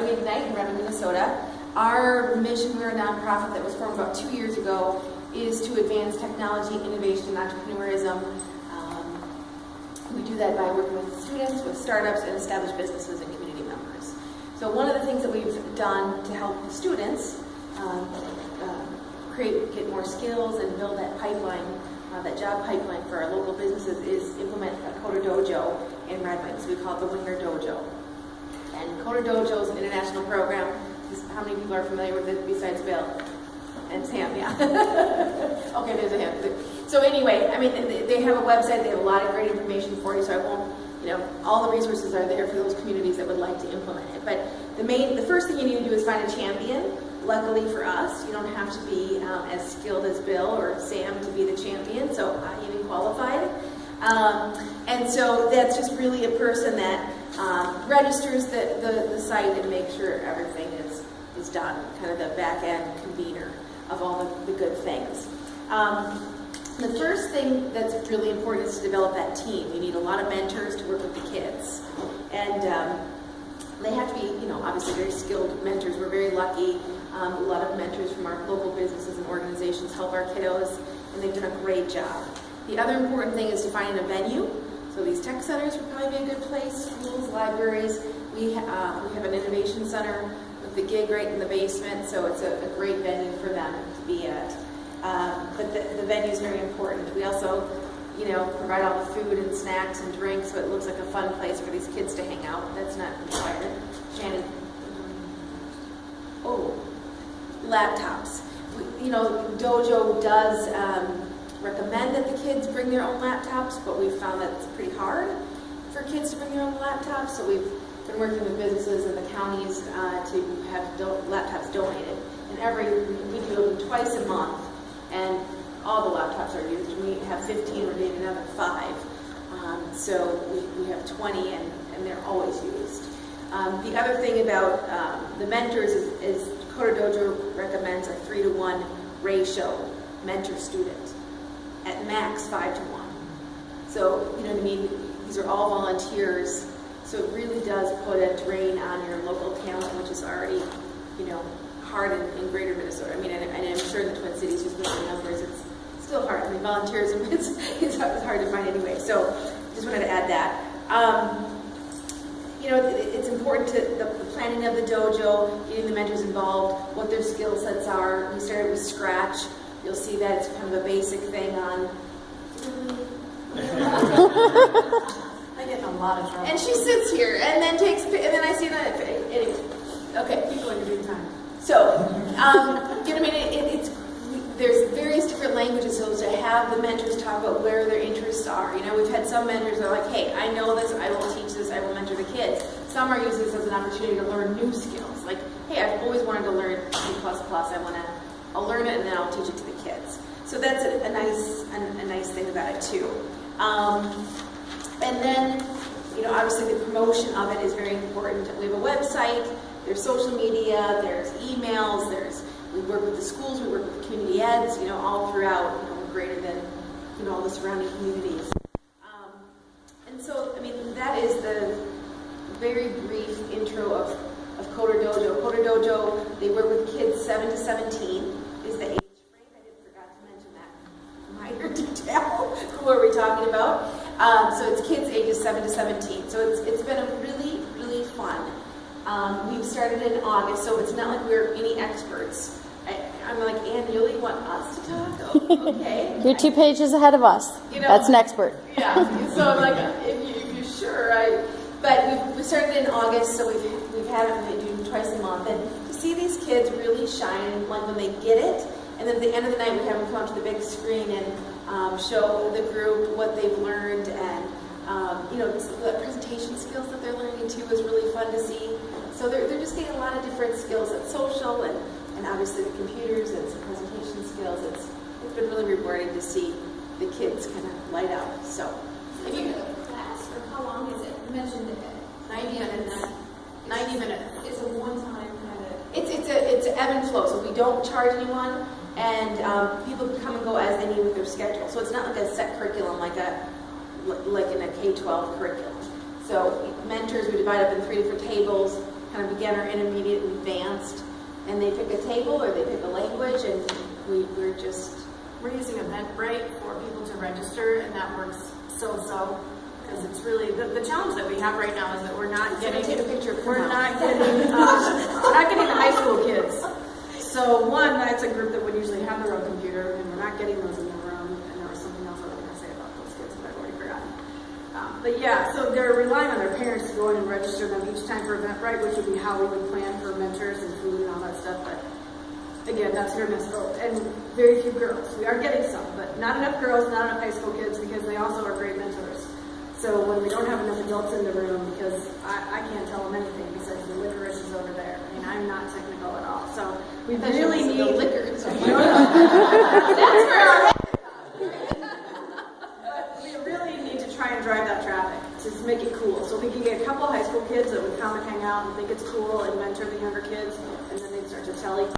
Ignite in Redmond, Minnesota. Our mission, we're a nonprofit that was formed about 2 years ago, is to advance technology, innovation, and entrepreneurism. We do that by working with students, with startups, and established businesses and community members. So one of the things that we've done to help the students get more skills and build that pipeline, that job pipeline for our local businesses, is implement a Dojo in Redmond. So we call it the Winger Dojo. And Dojo is an international program. How many people are familiar with it besides Bill and Sam? Yeah. Okay, there's a hand. So anyway, I mean, they have a website. They have a lot of great information for you. So I won't, all the resources are there for those communities that would like to implement it. But the first thing you need to do is find a champion. Luckily for us, you don't have to be as skilled as Bill or Sam to be the champion. So even qualified. And so that's just really a person that registers the site and makes sure everything is done, kind of the back-end convener of all the good things. The first thing that's really important is to develop that team. You need a lot of mentors to work with the kids. And they have to be, obviously very skilled mentors. We're very lucky. A lot of mentors from our local businesses and organizations help our kiddos, and they've done a great job. The other important thing is to find a venue. So these tech centers would probably be a good place, schools, libraries. We have an innovation center with the gig right in the basement, so it's a great venue for them to be at. But the venue is very important. We also, provide all the food and snacks and drinks, so it looks like a fun place for these kids to hang out. That's not required. Shannon. Oh, laptops. Dojo does recommend that the kids bring their own laptops, but we've found that it's pretty hard for kids to bring their own laptops, so we've been working with businesses and the counties to have laptops donated. And we do them twice a month, and all the laptops are used. We have 15, we're doing another 5. So we have 20, and they're always used. The other thing about the mentors is Dojo recommends a 3-to-1 ratio mentor-student, at max 5-to-1. So, you know what I mean? These are all volunteers, so it really does put a drain on your local talent, which is already, hard in greater Minnesota. I mean, and I'm sure in the Twin Cities, just with the numbers, it's still hard. I mean, volunteerism is hard to find anyway, so just wanted to add that. It's important to the planning of the dojo, getting the mentors involved, what their skill sets are. We started with Scratch. You'll see that it's kind of a basic thing on. I get in a lot of trouble. And she sits here and then I see that. Anyway, okay. People in good time. So, there's various different languages, so to have the mentors talk about where their interests are. We've had some mentors that are like, hey, I know this, I will teach this, I will mentor the kids. Some are using this as an opportunity to learn new skills. Like, hey, I've always wanted to learn C++, I'll learn it and then I'll teach it to the kids. So that's a nice thing about it too. And then, obviously the promotion of it is very important. We have a website, there's social media, there's emails, we work with the schools, we work with community eds, all throughout, we're greater than, all the surrounding communities. And so, that is the very brief intro of Dojo. Dojo, they work with kids 7 to 17 is the age frame. I forgot to mention that minor detail. Who are we talking about? So it's kids ages 7 to 17. So it's been a really, really fun. We've started in August, so it's not like we're any experts. I'm like, Anne, you really want us to talk? Oh, okay. You're 2 pages ahead of us. That's an expert. Yeah. So I'm like, if you're sure, but we started in August, so we've had them. They do twice a month, and to see these kids really shine, like when they get it, and then at the end of the night we have them come up to the big screen and show the group what they've learned, and the presentation skills that they're learning too is really fun to see. So they're just getting a lot of different skills at social and obviously the computers and some presentation skills. It's been really rewarding to see the kids kind of light up. So, Is it a class or how long is it? You mentioned it. 90 minutes. 90 minutes. It's a one-time kind of. It's ebb and flow. So we don't charge anyone, and people come and go as they need with their schedule. So it's not like a set curriculum like in a K-12 curriculum. So mentors, we divide up in 3 different tables. kind of beginner, intermediate, and advanced. And they pick a table or they pick a language, and we're just... We're using Eventbrite for people to register, and that works so-so. Because it's really, the challenge that we have right now is that we're not getting... Take a picture of We're not getting the high school kids. So one, that's a group that would usually have their own computer, and we're not getting those in the room. And there was something else I was going to say about those kids, but I've already forgotten. But yeah, so they're relying on their parents to go in and register them each time for Eventbrite, which would be how we would plan for mentors and food and all that stuff. But again, that's hit or miss. And very few girls. We are getting some, but not enough girls, not enough high school kids, because they also are great mentors. So when we don't have enough adults in the room, because I can't tell them anything besides the licorice is over there. I mean, I'm not technical at all. So we really need the liquor. That's for our head. But we really need to try and drive that traffic to make it cool. So we can get a couple high school kids that would come and hang out and think it's cool and mentor the younger kids, and then they'd start to tell each